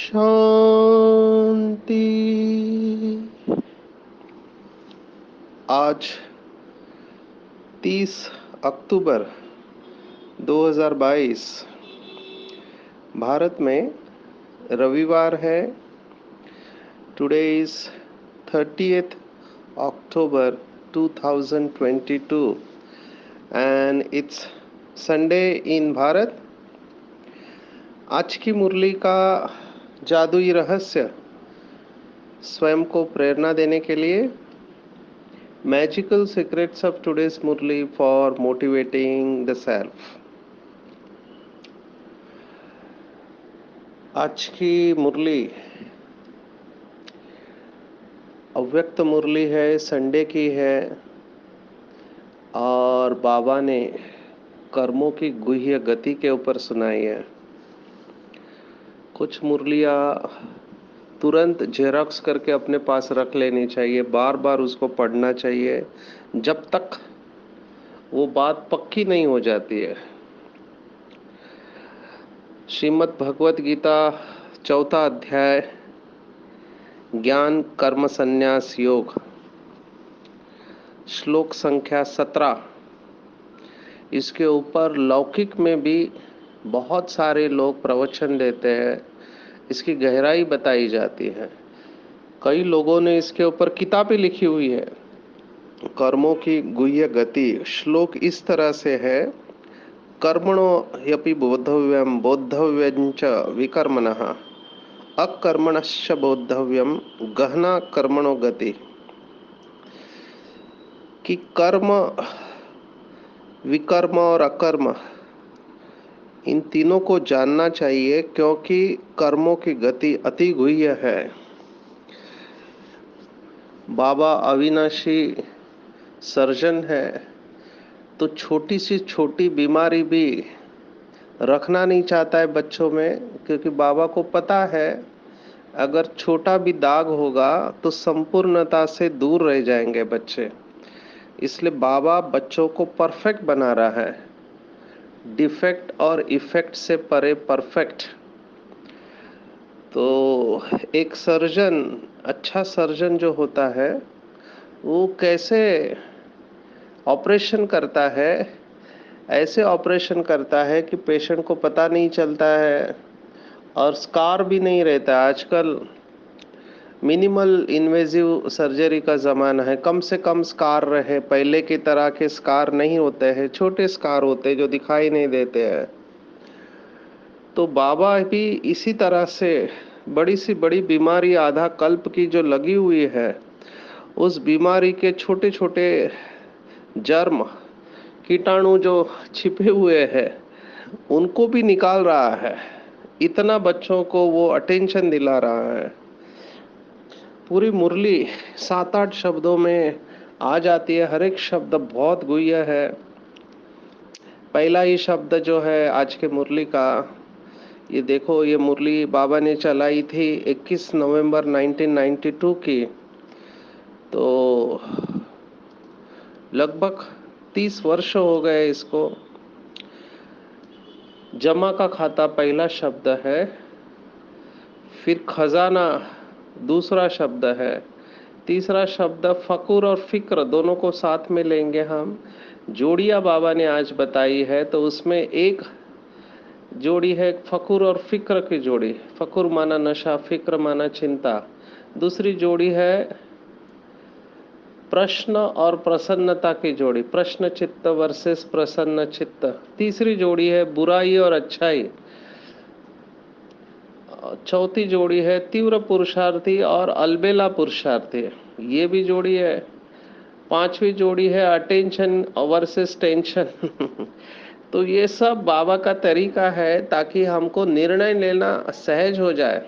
शांति। आज 30 अक्टूबर 2022 भारत में रविवार है। Today is 30th October 2022 and it's Sunday in Bharat. आज की मुरली का जादुई रहस्य स्वयं को प्रेरणा देने के लिए magical secrets of today's murli for motivating the self. आज की मुरली अव्यक्त मुरली है, संडे की है और बाबा ने कर्मों की गुह्य गति के ऊपर सुनाई है। कुछ मुरलियाँ तुरंत जेरॉक्स करके अपने पास रख लेनी चाहिए, बार बार उसको पढ़ना चाहिए जब तक वो बात पक्की नहीं हो जाती है। श्रीमद् भगवत गीता 4था अध्याय ज्ञान कर्म संन्यास योग, श्लोक संख्या 17। इसके ऊपर लौकिक में भी बहुत सारे लोग प्रवचन देते हैं, इसकी गहराई बताई जाती है। कई लोगों ने इसके ऊपर किताबें लिखी हुई है। कर्मों की गुह्य गति श्लोक इस तरह से है, कर्मणो ह्यपि बोद्धव्यम बोद्धव्यञ्च विकर्मणः अकर्मणश्च बोद्धव्यम गहना कर्मणो गति। कि कर्म, विकर्म और अकर्म इन तीनों को जानना चाहिए, क्योंकि कर्मों की गति अति गुह्य है। बाबा अविनाशी सर्जन है, तो छोटी सी छोटी बीमारी भी रखना नहीं चाहता है बच्चों में, क्योंकि बाबा को पता है अगर छोटा भी दाग होगा तो संपूर्णता से दूर रह जाएंगे बच्चे। इसलिए बाबा बच्चों को परफेक्ट बना रहा है, डिफेक्ट और इफेक्ट से परे परफेक्ट। तो एक सर्जन, अच्छा सर्जन जो होता है वो कैसे ऑपरेशन करता है, ऐसे ऑपरेशन करता है कि पेशेंट को पता नहीं चलता है और स्कार भी नहीं रहता। आजकल मिनिमल इन्वेजिव सर्जरी का ज़माना है, कम से कम स्कार रहे। पहले की तरह के स्कार नहीं होते हैं, छोटे स्कार होते हैं जो दिखाई नहीं देते हैं। तो बाबा भी इसी तरह से बड़ी सी बड़ी बीमारी आधा कल्प की जो लगी हुई है, उस बीमारी के छोटे छोटे जर्म कीटाणु जो छिपे हुए हैं उनको भी निकाल रहा है। इतना बच्चों को वो अटेंशन दिला रहा है। पूरी मुरली 7-8 शब्दों में आ जाती है, हर एक शब्द बहुत गुह्य है। पहला ही शब्द जो है आज के मुरली का, ये देखो, ये मुरली बाबा ने चलाई थी 21 नवंबर 1992 की। तो लगभग 30 वर्ष हो गए इसको। जमा का खाता पहला शब्द है, फिर खजाना दूसरा शब्द है, तीसरा शब्द फकुर और फिक्र दोनों को साथ में लेंगे हम। जोड़ियाँ बाबा ने आज बताई है, तो उसमें एक जोड़ी है फकुर और फिक्र की जोड़ी। फकुर माना नशा, फिक्र माना चिंता। दूसरी जोड़ी है प्रश्न और प्रसन्नता की जोड़ी, प्रश्न चित्त वर्सेस प्रसन्न चित्त। तीसरी जोड़ी है बुराई और अच्छाई। चौथी जोड़ी है तीव्र पुरुषार्थी और अलबेला पुरुषार्थी, ये भी जोड़ी है। पांचवी जोड़ी है अटेंशन वर्सेस टेंशन। तो ये सब बाबा का तरीका है ताकि हमको निर्णय लेना सहज हो जाए।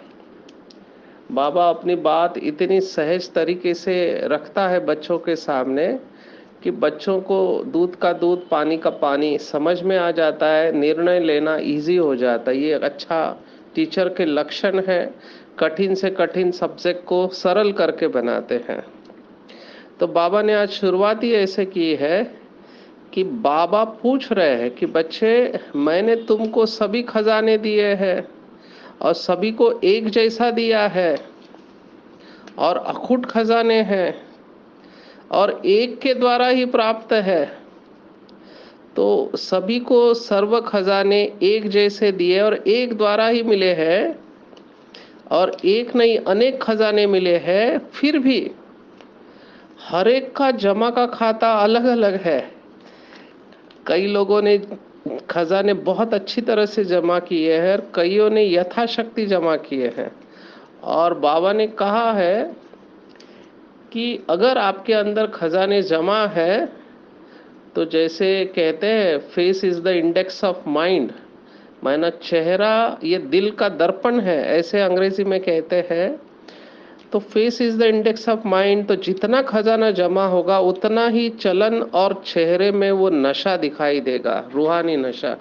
बाबा अपनी बात इतनी सहज तरीके से रखता है बच्चों के सामने कि बच्चों को दूध का दूध पानी का पानी समझ में आ जाता है, निर्णय लेना इजी हो जाता है। ये एक अच्छा टीचर के लक्षण है। कठिन से कठिन सब्जेक्ट को सरल करके बनाते हैं। तो बाबा ने आज शुरुआत ही ऐसे की है कि बाबा पूछ रहे हैं कि बच्चे, मैंने तुमको सभी खजाने दिए हैं और सभी को एक जैसा दिया है और अखुट खजाने हैं और एक के द्वारा ही प्राप्त है। तो सभी को सर्व खजाने एक जैसे दिए और एक द्वारा ही मिले हैं और एक नहीं अनेक खजाने मिले हैं, फिर भी हर एक का जमा का खाता अलग अलग है। कई लोगों ने खजाने बहुत अच्छी तरह से जमा किए हैं और कईयों ने यथाशक्ति जमा किए हैं। और बाबा ने कहा है कि अगर आपके अंदर खजाने जमा है तो जैसे कहते हैं face is the index of mind, माना चेहरा ये दिल का दर्पण है, ऐसे अंग्रेजी में कहते हैं। तो face is the index of mind, तो जितना खजाना जमा होगा उतना ही चलन और चेहरे में वो नशा दिखाई देगा, रूहानी नशा।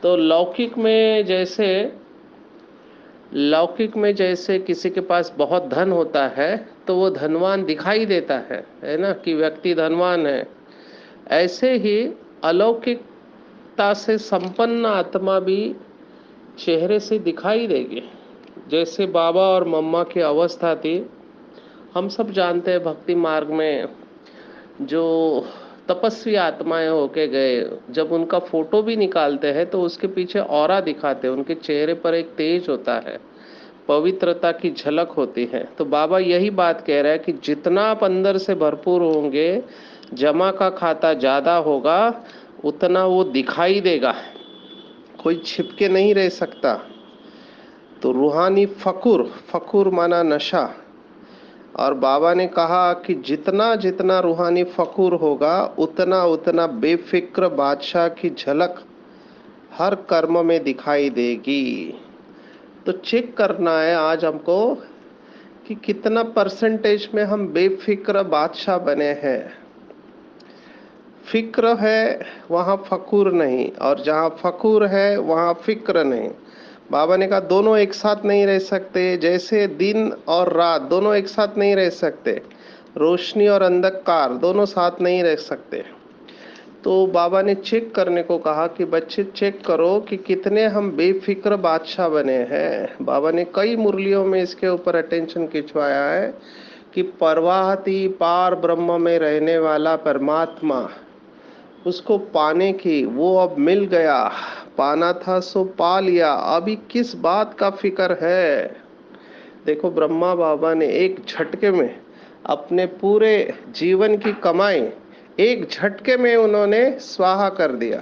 तो लौकिक में जैसे किसी के पास बहुत धन होता है तो वो धनवान दिखाई देता है ना, कि व्यक्ति धनवान है। ऐसे ही अलौकिकता से संपन्न आत्मा भी चेहरे से दिखाई देगी। जैसे बाबा और मम्मा की अवस्था थी, हम सब जानते हैं भक्ति मार्ग में जो तपस्वी आत्माएं होके गए, जब उनका फोटो भी निकालते हैं तो उसके पीछे ऑरा दिखाते हैं, उनके चेहरे पर एक तेज होता है, पवित्रता की झलक होती है। तो बाबा यही बात कह रहा है कि जितना आप अंदर से भरपूर होंगे, जमा का खाता ज्यादा होगा, उतना वो दिखाई देगा, कोई छिपके नहीं रह सकता। तो रूहानी फकुर, फकुर माना नशा। और बाबा ने कहा कि जितना जितना रूहानी फकुर होगा उतना उतना बेफिक्र बादशाह की झलक हर कर्म में दिखाई देगी। तो चेक करना है आज हमको कि कितना परसेंटेज में हम बेफिक्र बादशाह बने हैं। फिक्र है वहाँ फकुर नहीं, और जहाँ फकुर है वहाँ फिक्र नहीं। बाबा ने कहा दोनों एक साथ नहीं रह सकते, जैसे दिन और रात दोनों एक साथ नहीं रह सकते, रोशनी और अंधकार दोनों साथ नहीं रह सकते। तो बाबा ने चेक करने को कहा कि बच्चे चेक करो कि कितने हम बेफिक्र बादशाह बने हैं। बाबा ने कई मुरलियों में इसके ऊपर अटेंशन खिंचवाया है कि परवाहती पार ब्रह्म में रहने वाला परमात्मा, उसको पाने की वो अब मिल गया, पाना था सो पा लिया, अभी किस बात का फिक्र है। देखो ब्रह्मा बाबा ने एक झटके में अपने पूरे जीवन की कमाई एक झटके में उन्होंने स्वाहा कर दिया।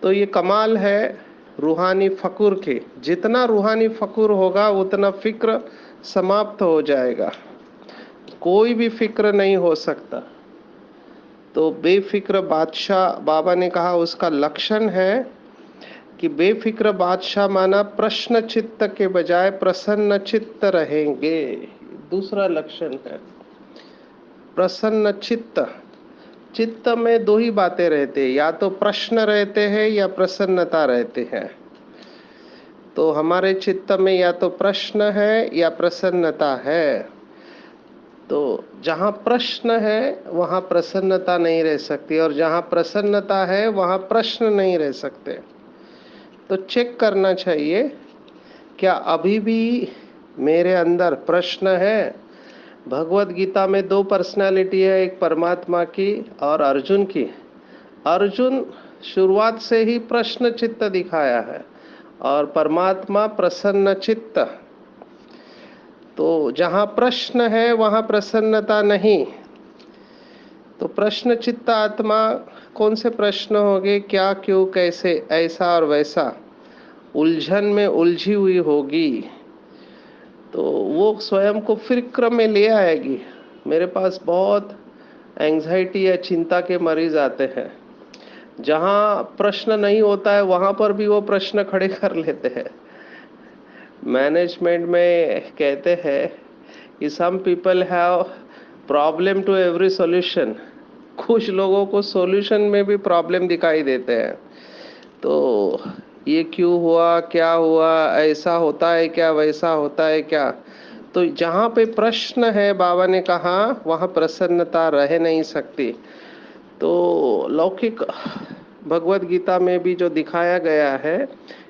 तो ये कमाल है रूहानी फकुर की। जितना रूहानी फकुर होगा उतना फिक्र समाप्त हो जाएगा, कोई भी फिक्र नहीं हो सकता। तो बेफिक्र बादशाह बाबा ने कहा उसका लक्षण है कि बेफिक्र बादशाह माना प्रश्न चित्त के बजाय प्रसन्न चित्त रहेंगे। दूसरा लक्षण है प्रसन्न चित्त। चित्त में दो ही बातें रहते हैं, या तो प्रश्न रहते हैं या प्रसन्नता रहते हैं। तो हमारे चित्त में या तो प्रश्न है या प्रसन्नता है। तो जहाँ प्रश्न है वहाँ प्रसन्नता नहीं रह सकती, और जहाँ प्रसन्नता है वहाँ प्रश्न नहीं रह सकते। तो चेक करना चाहिए क्या अभी भी मेरे अंदर प्रश्न है। भगवत गीता में दो पर्सनालिटी है, एक परमात्मा की और अर्जुन की। अर्जुन शुरुआत से ही प्रश्न चित्त दिखाया है और परमात्मा प्रसन्न चित्त। तो जहाँ प्रश्न है वहाँ प्रसन्नता नहीं। तो प्रश्न चित्त आत्मा कौन से प्रश्न होंगे, क्या क्यों कैसे ऐसा और वैसा, उलझन में उलझी हुई होगी। तो वो स्वयं को फिक्र में ले आएगी। मेरे पास बहुत एंग्जाइटी या चिंता के मरीज आते हैं, जहाँ प्रश्न नहीं होता है वहाँ पर भी वो प्रश्न खड़े कर लेते हैं। मैनेजमेंट में कहते हैं कि some people have problem to every solution. कुछ लोगों को सॉल्यूशन में भी प्रॉब्लम दिखाई देते हैं। तो ये क्यों हुआ, क्या हुआ, ऐसा होता है क्या, वैसा होता है क्या। तो जहाँ पे प्रश्न है, बाबा ने कहा, वहाँ प्रसन्नता रह नहीं सकती। तो लौकिक भगवत गीता में भी जो दिखाया गया है,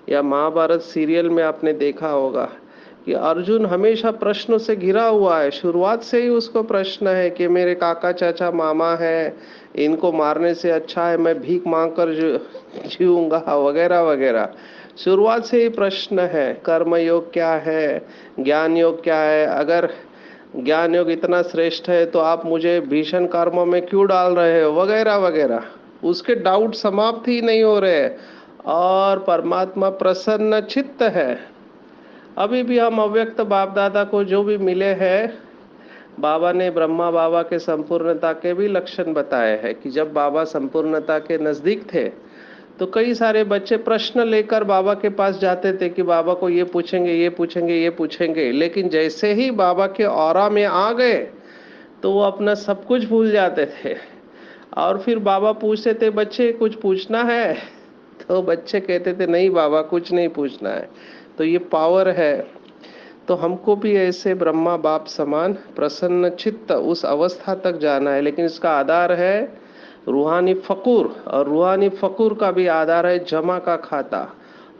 या महाभारत सीरियल में आपने देखा होगा कि अर्जुन हमेशा प्रश्नों से घिरा हुआ है। शुरुआत से ही उसको प्रश्न है कि मेरे काका चाचा मामा है, इनको मारने से अच्छा है मैं भीख मांग कर जीऊंगा, वगैरह वगैरह। शुरुआत से ही प्रश्न है। कर्म योग क्या है, ज्ञान योग क्या है, अगर ज्ञान योग इतना श्रेष्ठ है तो आप मुझे भीषण कर्मों में क्यों डाल रहे हो, वगैरह वगैरह। उसके डाउट समाप्त ही नहीं हो रहे। और परमात्मा प्रसन्न चित्त है। अभी भी हम अव्यक्त बाप दादा को जो भी मिले हैं, बाबा ने ब्रह्मा बाबा के संपूर्णता के भी लक्षण बताए हैं कि जब बाबा संपूर्णता के नजदीक थे तो कई सारे बच्चे प्रश्न लेकर बाबा के पास जाते थे कि बाबा को ये पूछेंगे, ये पूछेंगे, ये पूछेंगे। लेकिन जैसे ही बाबा के ऑरा में आ गए तो वो अपना सब कुछ भूल जाते थे। और फिर बाबा पूछते थे, बच्चे कुछ पूछना है? तो बच्चे कहते थे, नहीं बाबा कुछ नहीं पूछना है। तो ये पावर है। तो हमको भी ऐसे ब्रह्मा बाप समान प्रसन्न चित्त उस अवस्था तक जाना है। लेकिन इसका आधार है रूहानी फकूर, और रूहानी फकूर का भी आधार है जमा का खाता।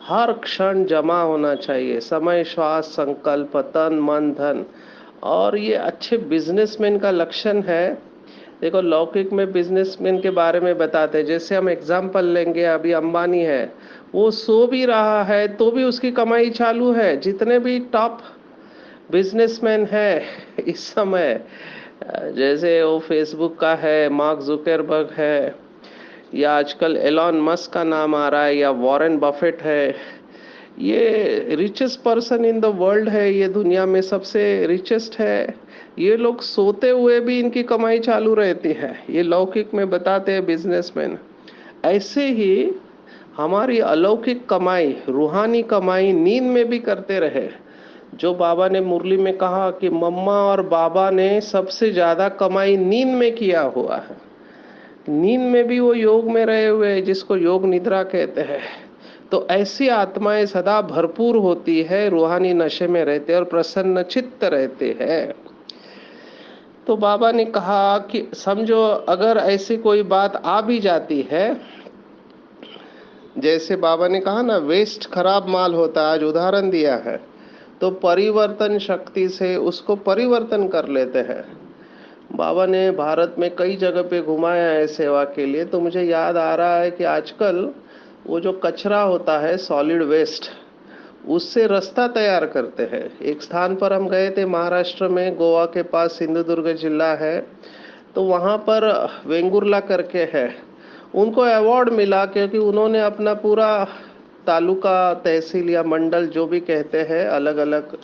हर क्षण जमा होना चाहिए, समय, श्वास, संकल्प, तन, मन, धन। और ये अच्छे बिजनेसमैन का लक्षण है। देखो, लौकिक में बिजनेसमैन के बारे में बताते हैं। जैसे हम एग्जाम्पल लेंगे, अभी अंबानी है, वो सो भी रहा है तो भी उसकी कमाई चालू है। जितने भी टॉप बिजनेसमैन है इस समय, जैसे वो फेसबुक का है मार्क जुकरबर्ग है, या आजकल एलॉन मस्क का नाम आ रहा है, या वॉरेन बफेट है, ये richest person in the world है, ये दुनिया में सबसे रिचेस्ट है। ये लोग सोते हुए भी इनकी कमाई चालू रहती है। ये लौकिक में बताते हैं बिजनेसमैन। ऐसे ही हमारी अलौकिक कमाई, रूहानी कमाई नींद में भी करते रहे। जो बाबा ने मुरली में कहा कि मम्मा और बाबा ने सबसे ज्यादा कमाई नींद में किया हुआ है। नींद में भी वो योग में रहे हुए हैं, जिसको योग निद्रा कहते हैं। तो ऐसी आत्माएं सदा भरपूर होती है, रूहानी नशे में रहते हैं और प्रसन्न चित्त रहते हैं। तो बाबा ने कहा कि समझो अगर ऐसी कोई बात आ भी जाती है, जैसे बाबा ने कहा ना, वेस्ट खराब माल होता है, आज उदाहरण दिया है, तो परिवर्तन शक्ति से उसको परिवर्तन कर लेते हैं। बाबा ने भारत में कई जगह पे घुमाया है सेवा के लिए। तो मुझे याद आ रहा है कि आजकल वो जो कचरा होता है, सॉलिड वेस्ट, उससे रास्ता तैयार करते हैं। एक स्थान पर हम गए थे महाराष्ट्र में, गोवा के पास सिंधुदुर्ग जिला है। तो वहाँ पर वेंगुर्ला करके है, उनको अवार्ड मिला क्योंकि उन्होंने अपना पूरा तालुका, तहसील या मंडल जो भी कहते हैं अलग अलग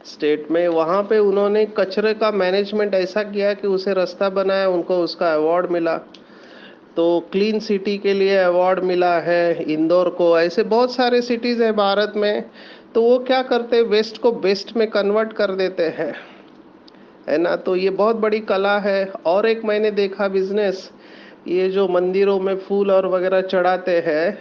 स्टेट में, वहाँ पे उन्होंने कचरे का मैनेजमेंट ऐसा किया कि उसे रास्ता बनाया, उनको उसका अवार्ड मिला। तो क्लीन सिटी के लिए अवार्ड मिला है इंदौर को। ऐसे बहुत सारे सिटीज है भारत में। तो वो क्या करते हैं, वेस्ट को बेस्ट में कन्वर्ट कर देते हैं, है ना। तो ये बहुत बड़ी कला है। और एक मैंने देखा बिजनेस, ये जो मंदिरों में फूल और वगैरह चढ़ाते हैं,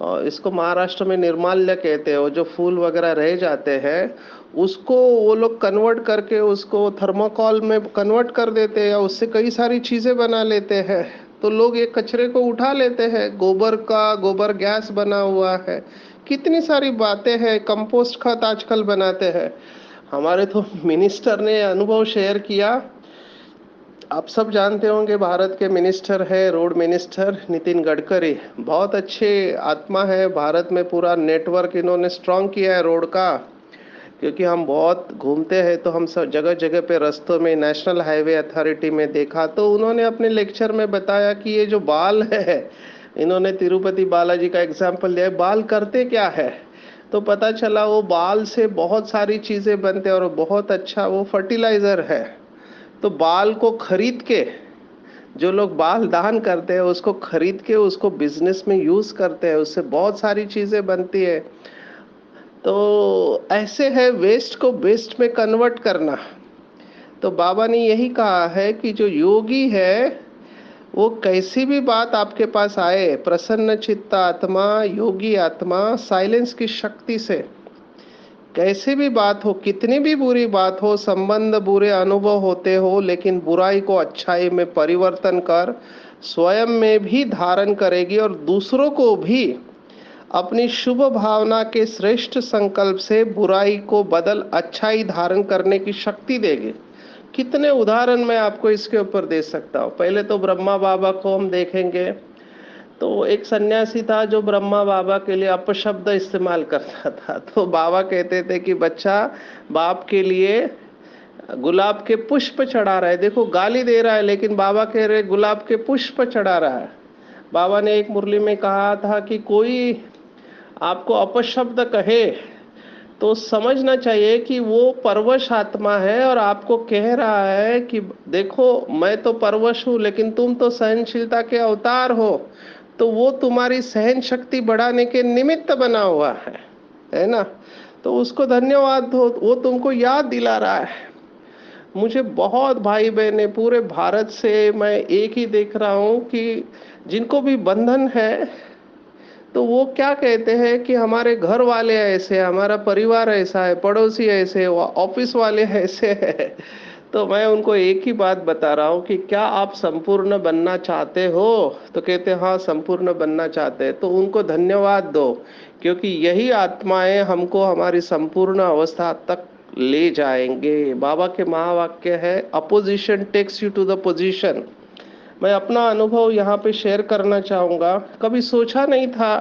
और इसको महाराष्ट्र में निर्माल्य कहते हैं, वो जो फूल वगैरह रह जाते हैं उसको वो लोग कन्वर्ट करके उसको थर्माकोल में कन्वर्ट कर देते हैं, या उससे कई सारी चीजें बना लेते हैं। तो लोग ये कचरे को उठा लेते हैं, गोबर का गोबर गैस बना हुआ है, कितनी सारी बातें हैं। कंपोस्ट खाद आजकल बनाते हैं। हमारे तो मिनिस्टर ने अनुभव शेयर किया। आप सब जानते होंगे, भारत के मिनिस्टर है, रोड मिनिस्टर नितिन गडकरी, बहुत अच्छे आत्मा है। भारत में पूरा नेटवर्क इन्होंने स्ट्रांग किया है रोड का। क्योंकि हम बहुत घूमते हैं तो हम सब जगह जगह पे रास्तों में नेशनल हाईवे अथॉरिटी में देखा, तो उन्होंने अपने लेक्चर में बताया कि ये जो बाल है, इन्होंने तिरुपति बालाजी का एग्जाम्पल दिया, बाल करते क्या है। तो पता चला वो बाल से बहुत सारी चीजें बनते हैं और बहुत अच्छा वो फर्टिलाइजर है। तो बाल को खरीद के, जो लोग बाल दान करते हैं उसको खरीद के उसको बिजनेस में यूज करते हैं, उससे बहुत सारी चीजें बनती है। तो ऐसे है वेस्ट को बेस्ट में कन्वर्ट करना। तो बाबा ने यही कहा है कि जो योगी है वो कैसी भी बात आपके पास आए, प्रसन्न चित्त आत्मा, योगी आत्मा, साइलेंस की शक्ति से कैसी भी बात हो, कितनी भी बुरी बात हो, संबंध बुरे अनुभव होते हो, लेकिन बुराई को अच्छाई में परिवर्तन कर स्वयं में भी धारण करेगी और दूसरों को भी अपनी शुभ भावना के श्रेष्ठ संकल्प से बुराई को बदल अच्छाई धारण करने की शक्ति देगी। कितने उदाहरण मैं आपको इसके ऊपर दे सकता हूँ। पहले तो ब्रह्मा बाबा को हम देखेंगे, तो एक सन्यासी था जो ब्रह्मा बाबा के लिए अपशब्द इस्तेमाल करता था। तो बाबा कहते थे कि बच्चा बाप के लिए गुलाब के पुष्प चढ़ा रहा है, देखो गाली दे रहा है लेकिन बाबा कह रहे गुलाब के पुष्प चढ़ा रहा है। बाबा ने एक मुरली में कहा था कि कोई आपको अपशब्द कहे तो समझना चाहिए कि वो परवश आत्मा है और आपको कह रहा है कि देखो मैं तो परवश हूं लेकिन तुम तो सहनशीलता के अवतार हो, तो वो तुम्हारी सहन शक्ति बढ़ाने के निमित्त बना हुआ है ना। तो उसको धन्यवाद दो, वो तुमको याद दिला रहा है। मुझे बहुत भाई बहन है पूरे भारत से, मैं एक ही देख रहा हूँ कि जिनको भी बंधन है तो वो क्या कहते हैं कि हमारे घर वाले ऐसे, हमारा परिवार ऐसा है, पड़ोसी ऐसे, ऑफिस वाले ऐसे है। तो मैं उनको एक ही बात बता रहा हूँ कि क्या आप संपूर्ण बनना चाहते हो? तो कहते हाँ संपूर्ण बनना चाहते हैं। तो उनको धन्यवाद दो, क्योंकि यही आत्माएं हमको हमारी संपूर्ण अवस्था तक ले जाएंगे। बाबा के महावाक्य है, opposition takes you to the position. मैं अपना अनुभव यहाँ पे शेयर करना चाहूँगा। कभी सोचा नहीं था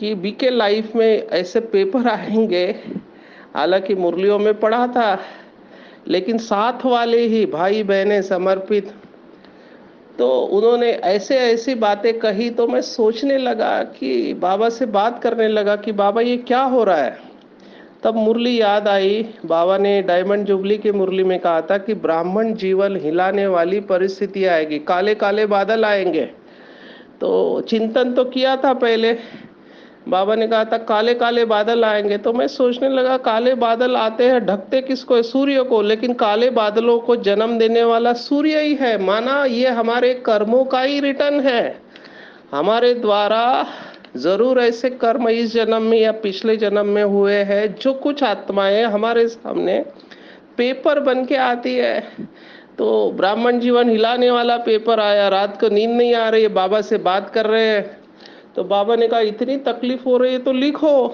कि बीके लाइफ में ऐसे पेपर आएंगे। हालांकि मुरलियों में पढ़ा था, लेकिन साथ वाले ही भाई बहनें समर्पित, तो उन्होंने ऐसे ऐसी बातें कही तो मैं सोचने लगा कि बाबा से बात करने लगा कि बाबा ये क्या हो रहा है। तब मुरली याद आई। बाबा ने डायमंड जुबली की मुरली में कहा था कि ब्राह्मण जीवन हिलाने वाली परिस्थिति आएगी, काले काले बादल आएंगे। तो चिंतन तो किया था पहले, बाबा ने कहा था काले काले बादल आएंगे, तो मैं सोचने लगा काले बादल आते हैं ढकते किसको है? सूर्य को, लेकिन काले बादलों को जन्म देने वाला सूर्य ही है। माना ये हमारे कर्मों का ही रिटर्न है। हमारे द्वारा जरूर ऐसे कर्म इस जन्म में या पिछले जन्म में हुए हैं, जो कुछ आत्माएं हमारे सामने पेपर बन के आती है। तो ब्राह्मण जीवन हिलाने वाला पेपर आया, रात को नींद नहीं आ रही है, बाबा से बात कर रहे हैं। तो बाबा ने कहा इतनी तकलीफ हो रही है तो लिखो,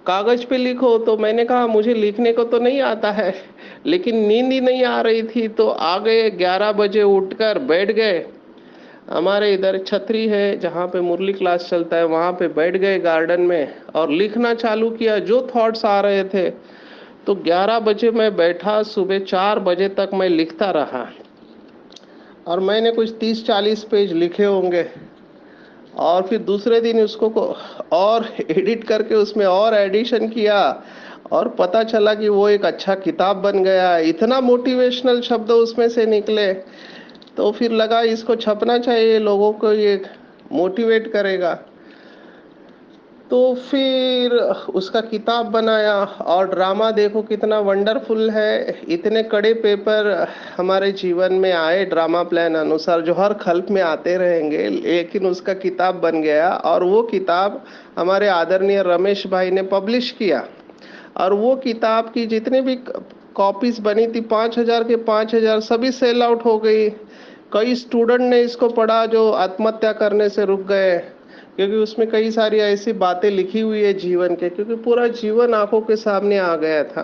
कागज पे लिखो। तो मैंने कहा मुझे लिखने को तो नहीं आता है, लेकिन नींद ही नहीं आ रही थी। तो आ गए, 11 बजे उठकर बैठ गए। हमारे इधर छतरी है जहाँ पे मुरली क्लास चलता है, वहां पे बैठ गए गार्डन में और लिखना चालू किया जो थॉट्स आ रहे थे। तो 11 बजे मैं बैठा, सुबह 4 बजे तक मैं लिखता रहा और मैंने कुछ 30-40 पेज लिखे होंगे। और फिर दूसरे दिन उसको और एडिट करके उसमें और एडिशन किया और पता चला कि वो एक अच्छा किताब बन गया। इतना मोटिवेशनल शब्द उसमें से निकले, तो फिर लगा इसको छपना चाहिए, लोगों को ये मोटिवेट करेगा। तो फिर उसका किताब बनाया और ड्रामा देखो कितना वंडरफुल है। इतने कड़े पेपर हमारे जीवन में आए ड्रामा प्लान अनुसार, जो हर खल्प में आते रहेंगे, लेकिन उसका किताब बन गया। और वो किताब हमारे आदरणीय रमेश भाई ने पब्लिश किया और वो किताब की जितने भी कॉपीज बनी थी, 5,000 के 5,000 सभी सेल आउट हो गई। कई स्टूडेंट ने इसको पढ़ा जो आत्महत्या करने से रुक गए, क्योंकि उसमें कई सारी ऐसी बातें लिखी हुई है जीवन के, क्योंकि पूरा जीवन आंखों के सामने आ गया था।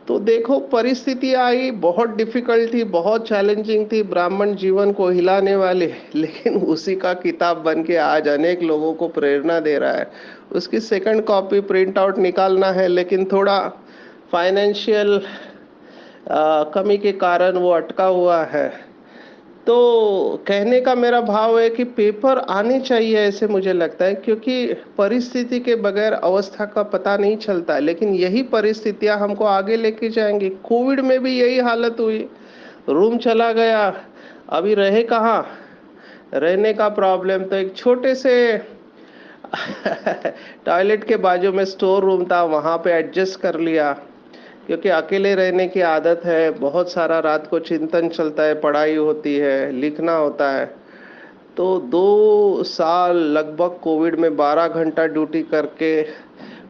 तो देखो परिस्थिति आई, बहुत डिफिकल्ट थी, बहुत चैलेंजिंग थी, ब्राह्मण जीवन को हिलाने वाले, लेकिन उसी का किताब बन के आज अनेक लोगों को प्रेरणा दे रहा है। उसकी सेकंड कॉपी प्रिंट आउट निकालना है, लेकिन थोड़ा फाइनेंशियल कमी के कारण वो अटका हुआ है। तो कहने का मेरा भाव है कि पेपर आने चाहिए ऐसे मुझे लगता है, क्योंकि परिस्थिति के बगैर अवस्था का पता नहीं चलता, लेकिन यही परिस्थितियां हमको आगे लेके जाएंगी। कोविड में भी यही हालत हुई, रूम चला गया, अभी रहे कहाँ, रहने का प्रॉब्लम। तो एक छोटे से टॉयलेट के बाजू में स्टोर रूम था, वहाँ पे एडजस्ट कर लिया, क्योंकि अकेले रहने की आदत है। बहुत सारा रात को चिंतन चलता है, पढ़ाई होती है, लिखना होता है। तो 2 साल लगभग कोविड में 12 घंटा ड्यूटी करके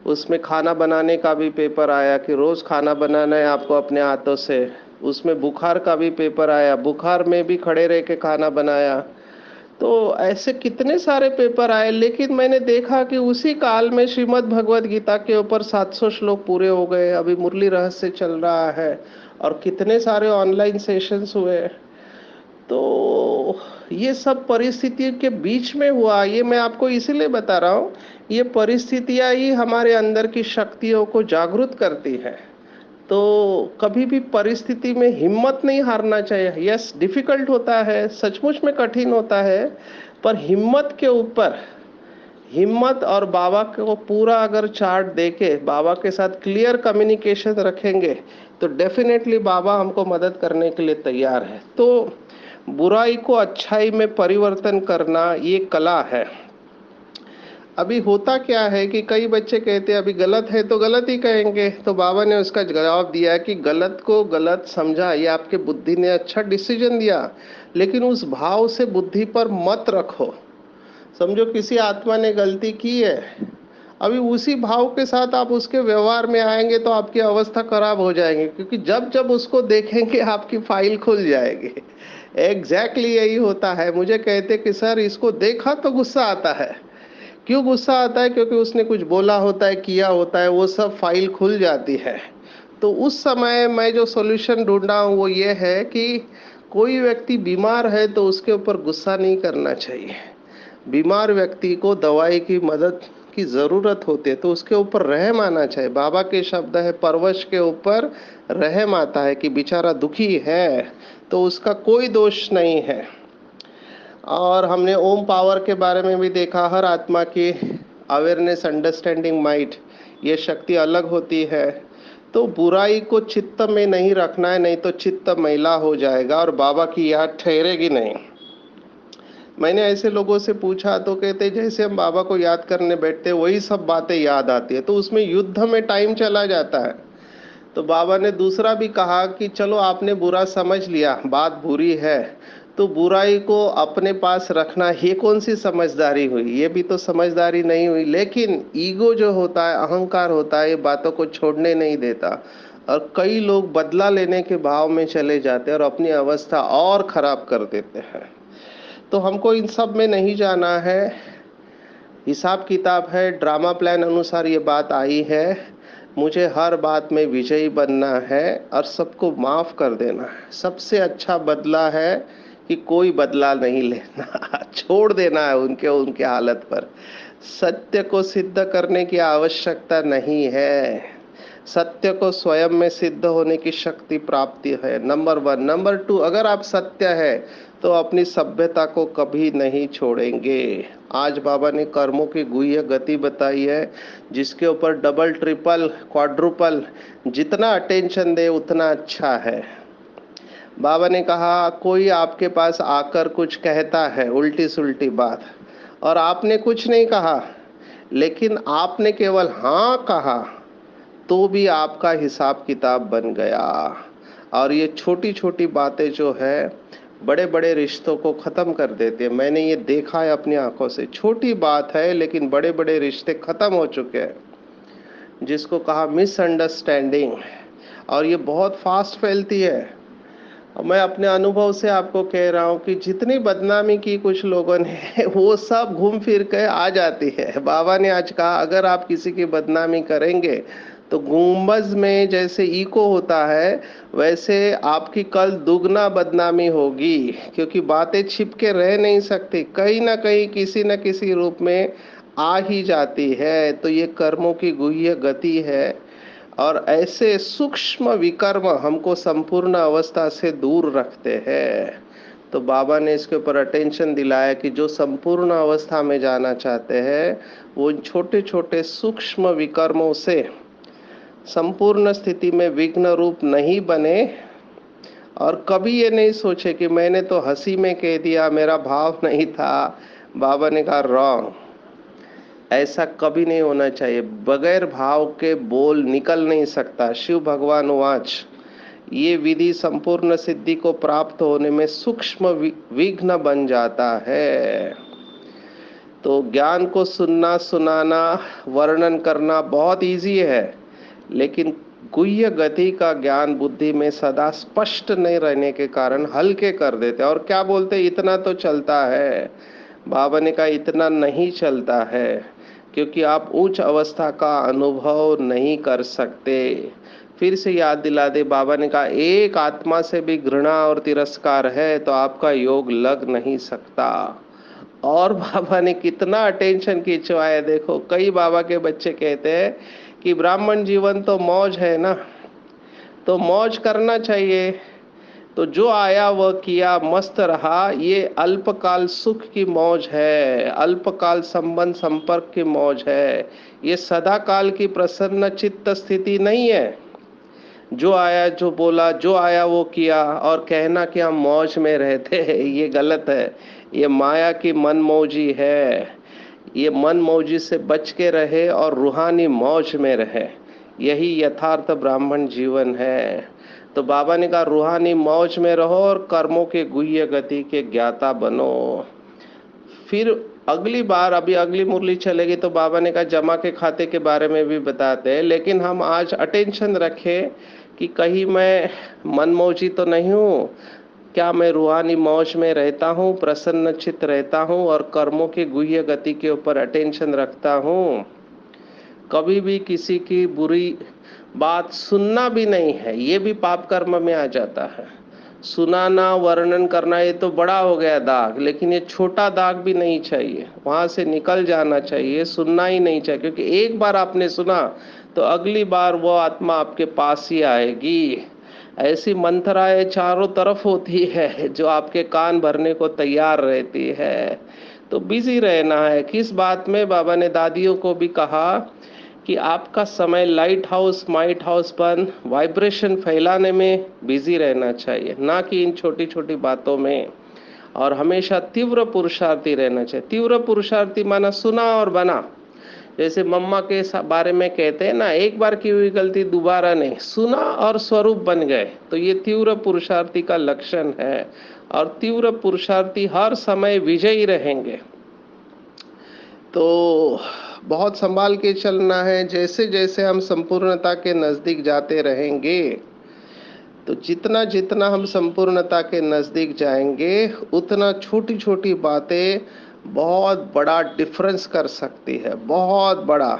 उसमें खाना बनाने का भी पेपर आया कि रोज खाना बनाना है आपको अपने हाथों से। उसमें बुखार का भी पेपर आया, बुखार में भी खड़े रह के खाना बनाया। तो ऐसे कितने सारे पेपर आए, लेकिन मैंने देखा कि उसी काल में श्रीमद् भगवत गीता के ऊपर 700 श्लोक पूरे हो गए। अभी मुरली रहस्य चल रहा है और कितने सारे ऑनलाइन सेशंस हुए। तो ये सब परिस्थिति के बीच में हुआ। ये मैं आपको इसीलिए बता रहा हूँ, ये परिस्थितियां ही हमारे अंदर की शक्तियों को जागृत करती है। तो कभी भी परिस्थिति में हिम्मत नहीं हारना चाहिए। यस, डिफिकल्ट होता है, सचमुच में कठिन होता है, पर हिम्मत के ऊपर, हिम्मत और बाबा को पूरा अगर चार्ट देके बाबा के साथ क्लियर कम्युनिकेशन रखेंगे तो डेफिनेटली बाबा हमको मदद करने के लिए तैयार है। तो बुराई को अच्छाई में परिवर्तन करना ये कला है। अभी होता क्या है कि कई बच्चे कहते हैं अभी गलत है तो गलत ही कहेंगे। तो बाबा ने उसका जवाब दिया कि गलत को गलत समझा, ये आपके बुद्धि ने अच्छा डिसीजन दिया, लेकिन उस भाव से बुद्धि पर मत रखो। समझो किसी आत्मा ने गलती की है, अभी उसी भाव के साथ आप उसके व्यवहार में आएंगे तो आपकी अवस्था खराब हो जाएगी, क्योंकि जब जब उसको देखेंगे आपकी फाइल खुल जाएगी। एग्जैक्टली यही होता है। मुझे कहते कि सर इसको देखा तो गुस्सा आता है। क्यों गुस्सा आता है? क्योंकि उसने कुछ बोला होता है, किया होता है, वो सब फाइल खुल जाती है। तो उस समय मैं जो सॉल्यूशन ढूंढा हूँ वो ये है कि कोई व्यक्ति बीमार है तो उसके ऊपर गुस्सा नहीं करना चाहिए। बीमार व्यक्ति को दवाई की मदद की जरूरत होती है तो उसके ऊपर रहम आना चाहिए। बाबा के शब्द है, परवश के ऊपर रहम आता है कि बेचारा दुखी है तो उसका कोई दोष नहीं है। और हमने ओम पावर के बारे में भी देखा, हर आत्मा की अवेयरनेस, अंडरस्टैंडिंग, माइट, ये शक्ति अलग होती है। तो बुराई को चित्त में नहीं रखना है, नहीं तो चित्त मैला हो जाएगा और बाबा की याद ठहरेगी नहीं। मैंने ऐसे लोगों से पूछा तो कहते जैसे हम बाबा को याद करने बैठते वही सब बातें याद आती है, तो उसमें युद्ध में टाइम चला जाता है। तो बाबा ने दूसरा भी कहा कि चलो आपने बुरा समझ लिया, बात बुरी है, तो बुराई को अपने पास रखना ये कौन सी समझदारी हुई? ये भी तो समझदारी नहीं हुई। लेकिन ईगो जो होता है, अहंकार होता है, ये बातों को छोड़ने नहीं देता और कई लोग बदला लेने के भाव में चले जाते हैं और अपनी अवस्था और खराब कर देते हैं। तो हमको इन सब में नहीं जाना है। हिसाब किताब है, ड्रामा प्लान अनुसार ये बात आई है। मुझे हर बात में विजयी बनना है और सबको माफ कर देना है। सबसे अच्छा बदला है कि कोई बदला नहीं लेना, छोड़ देना है उनके उनके हालत पर। सत्य को सिद्ध करने की आवश्यकता नहीं है, सत्य को स्वयं में सिद्ध होने की शक्ति प्राप्ति है, नंबर 1। नंबर 2, अगर आप सत्य है तो अपनी सभ्यता को कभी नहीं छोड़ेंगे। आज बाबा ने कर्मों की गुह्य गति बताई है, जिसके ऊपर डबल, ट्रिपल, क्वाड्रुपल जितना अटेंशन दे उतना अच्छा है। बाबा ने कहा कोई आपके पास आकर कुछ कहता है उल्टी सुल्टी बात और आपने कुछ नहीं कहा, लेकिन आपने केवल हाँ कहा, तो भी आपका हिसाब किताब बन गया। और ये छोटी छोटी बातें जो है बड़े बड़े रिश्तों को खत्म कर देते हैं। मैंने ये देखा है अपनी आंखों से। छोटी बात है लेकिन बड़े बड़े रिश्ते खत्म हो चुके हैं, जिसको कहा मिसअंडरस्टैंडिंग, और ये बहुत फास्ट फैलती है। और मैं अपने अनुभव से आपको कह रहा हूँ कि जितनी बदनामी की कुछ लोगों ने वो सब घूम फिर के आ जाती है। बाबा ने आज कहा अगर आप किसी की बदनामी करेंगे तो गुंबज में जैसे इको होता है वैसे आपकी कल दुगना बदनामी होगी, क्योंकि बातें छिप के रह नहीं सकती, कहीं ना कहीं किसी न किसी रूप में आ ही जाती है। तो ये कर्मों की गुह्य गति है और ऐसे सूक्ष्म विकर्म हमको संपूर्ण अवस्था से दूर रखते हैं। तो बाबा ने इसके ऊपर अटेंशन दिलाया कि जो संपूर्ण अवस्था में जाना चाहते हैं वो इन छोटे छोटे सूक्ष्म विकर्मों से संपूर्ण स्थिति में विघ्न रूप नहीं बने। और कभी ये नहीं सोचे कि मैंने तो हंसी में कह दिया, मेरा भाव नहीं था। बाबा ने कहा रॉन्ग, ऐसा कभी नहीं होना चाहिए। बगैर भाव के बोल निकल नहीं सकता। शिव भगवान वाच, ये विधि संपूर्ण सिद्धि को प्राप्त होने में सूक्ष्म विघ्न बन जाता है। तो ज्ञान को सुनना, सुनाना, वर्णन करना बहुत इजी है, लेकिन गुह्य गति का ज्ञान बुद्धि में सदा स्पष्ट नहीं रहने के कारण हल्के कर देते। और क्या बोलते, इतना तो चलता है। बाबा ने कहा इतना नहीं चलता है, क्योंकि आप उच्च अवस्था का अनुभव नहीं कर सकते। फिर से याद दिला दे, बाबा ने कहा एक आत्मा से भी घृणा और तिरस्कार है तो आपका योग लग नहीं सकता। और बाबा ने कितना अटेंशन खिंचवाया। देखो, कई बाबा के बच्चे कहते हैं कि ब्राह्मण जीवन तो मौज है ना, तो मौज करना चाहिए। तो जो आया वह किया, मस्त रहा, ये अल्पकाल सुख की मौज है, अल्पकाल संबंध संपर्क की मौज है। ये सदा काल की प्रसन्न चित्त स्थिति नहीं है। जो आया, जो बोला, जो आया वो किया, और कहना कि हम मौज में रहते हैं, ये गलत है। ये माया की मनमौजी है। ये मनमौजी से बच के रहे और रूहानी मौज में रहे। यही यथार्थ ब्राह्मण जीवन है। तो बाबा ने कहा रूहानी मौज में रहो और कर्मों के गुह्य गति के ज्ञाता बनो। फिर अगली बार, अभी अगली मुरली चलेगी तो बाबा ने कहा जमा के खाते के बारे में भी बताते हैं, लेकिन हम आज अटेंशन रखें कि कहीं मैं मनमौजी तो नहीं हूँ। क्या मैं रूहानी मौज में रहता हूँ, प्रसन्न चित्त रहता हूँ और कर्मों की गुह्य गति के ऊपर अटेंशन रखता हूँ। कभी भी किसी की बुरी बात सुनना भी नहीं है, ये भी पाप कर्म में आ जाता है। सुनाना, वर्णन करना, ये तो बड़ा हो गया दाग, लेकिन ये छोटा दाग भी नहीं चाहिए, वहां से निकल जाना चाहिए। सुनना ही नहीं चाहिए, क्योंकि एक बार आपने सुना तो अगली बार वो आत्मा आपके पास ही आएगी। ऐसी मंथराएं चारों तरफ होती है जो आपके कान भरने को तैयार रहती है। तो बिजी रहना है। किस बात में, बाबा ने दादियों को भी कहा कि आपका समय लाइट हाउस, माइट हाउस बन वाइब्रेशन फैलाने में बिजी रहना चाहिए, ना कि इन छोटी छोटी बातों में। और हमेशा तीव्र पुरुषार्थी रहना चाहिए। तीव्र पुरुषार्थी माना सुना और बना। जैसे मम्मा के बारे में कहते हैं ना, एक बार की हुई गलती दोबारा नहीं, सुना और स्वरूप बन गए। तो ये तीव्र पुरुषार्थी का लक्षण है। और तीव्र पुरुषार्थी हर समय विजयी रहेंगे। तो बहुत संभाल के चलना है। जैसे जैसे हम संपूर्णता के नजदीक जाते रहेंगे, तो जितना जितना हम संपूर्णता के नजदीक जाएंगे, उतना छोटी छोटी बातें बहुत बड़ा डिफरेंस कर सकती है, बहुत बड़ा।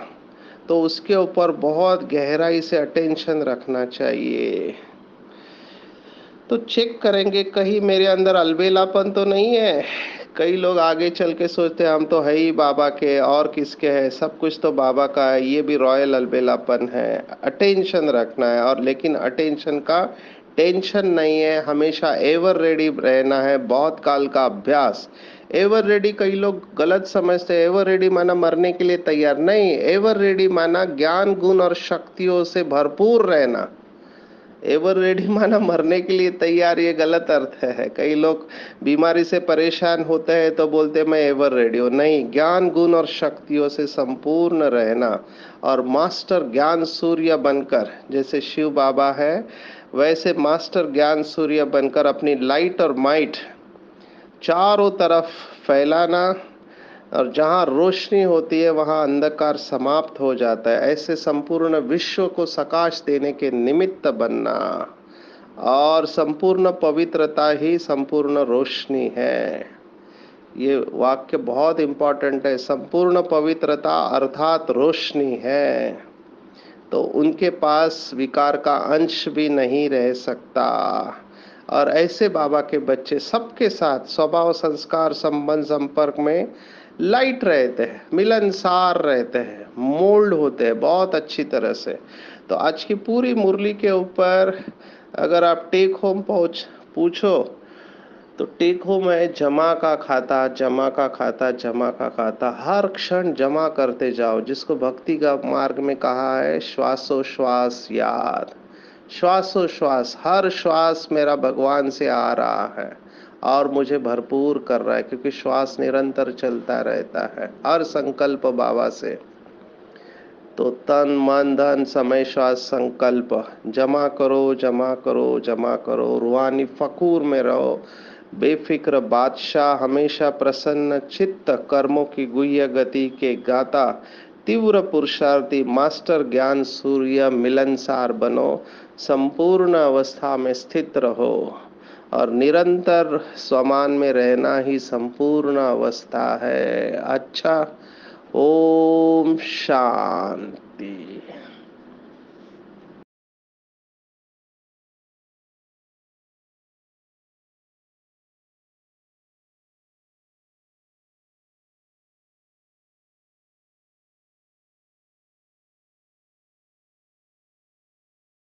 तो उसके ऊपर बहुत गहराई से अटेंशन रखना चाहिए। तो चेक करेंगे कहीं मेरे अंदर अलबेलापन तो नहीं है। कई लोग आगे चल के सोचते हैं हम तो है ही बाबा के, और किसके है, सब कुछ तो बाबा का है। ये भी रॉयल अलबेलापन है। अटेंशन रखना है, और लेकिन अटेंशन का टेंशन नहीं है, हमेशा एवर रेडी रहना है। बहुत काल का अभ्यास। एवर रेडी कई लोग गलत समझते हैं। एवर रेडी माना मरने के लिए तैयार नहीं। एवर रेडी माना ज्ञान, गुण और शक्तियों से भरपूर रहना। एवर रेडी माना मरने के लिए तैयार, ये गलत अर्थ है। कई लोग बीमारी से परेशान होते हैं तो बोलते मैं एवर रेडी हूँ। नहीं, ज्ञान, गुण और शक्तियों से संपूर्ण रहना। और मास्टर ज्ञान सूर्य बनकर, जैसे शिव बाबा है वैसे मास्टर ज्ञान सूर्य बनकर अपनी लाइट और माइट चारों तरफ फैलाना। और जहाँ रोशनी होती है वहाँ अंधकार समाप्त हो जाता है। ऐसे संपूर्ण विश्व को सकाश देने के निमित्त बनना। और संपूर्ण पवित्रता ही संपूर्ण रोशनी है। ये वाक्य बहुत इंपॉर्टेंट है। संपूर्ण पवित्रता अर्थात रोशनी है। तो उनके पास विकार का अंश भी नहीं रह सकता। और ऐसे बाबा के बच्चे सबके साथ स्वभाव, संस्कार, संबंध, संपर्क में लाइट रहते हैं, मिलनसार रहते हैं, मोल्ड होते हैं बहुत अच्छी तरह से। तो आज की पूरी मुरली के ऊपर अगर आप टेक होम पूछो तो टेक होम है जमा का खाता, जमा का खाता, जमा का खाता। हर क्षण जमा करते जाओ, जिसको भक्ति का मार्ग में कहा है श्वासोश्वास याद। श्वासोश्वास, हर श्वास मेरा भगवान से आ रहा है, और मुझे भरपूर कर रहा है, क्योंकि श्वास निरंतर चलता रहता है हर संकल्प बाबा से। तो तन मन धन समय श्वास संकल्प जमा करो, जमा करो, जमा करो, रूहानी फकूर में रहो, बेफिक्र बादशाह, हमेशा प्रसन्न चित्त, कर्मों की गुह्य गति के गाता, तीव्र पुरुषार्थी, मास्टर ज्ञान सूर्य मिलनसार बनो, संपूर्ण अवस्था में स्थित रहो और निरंतर स्वमान में रहना ही संपूर्ण अवस्था है। अच्छा, ओम शांति।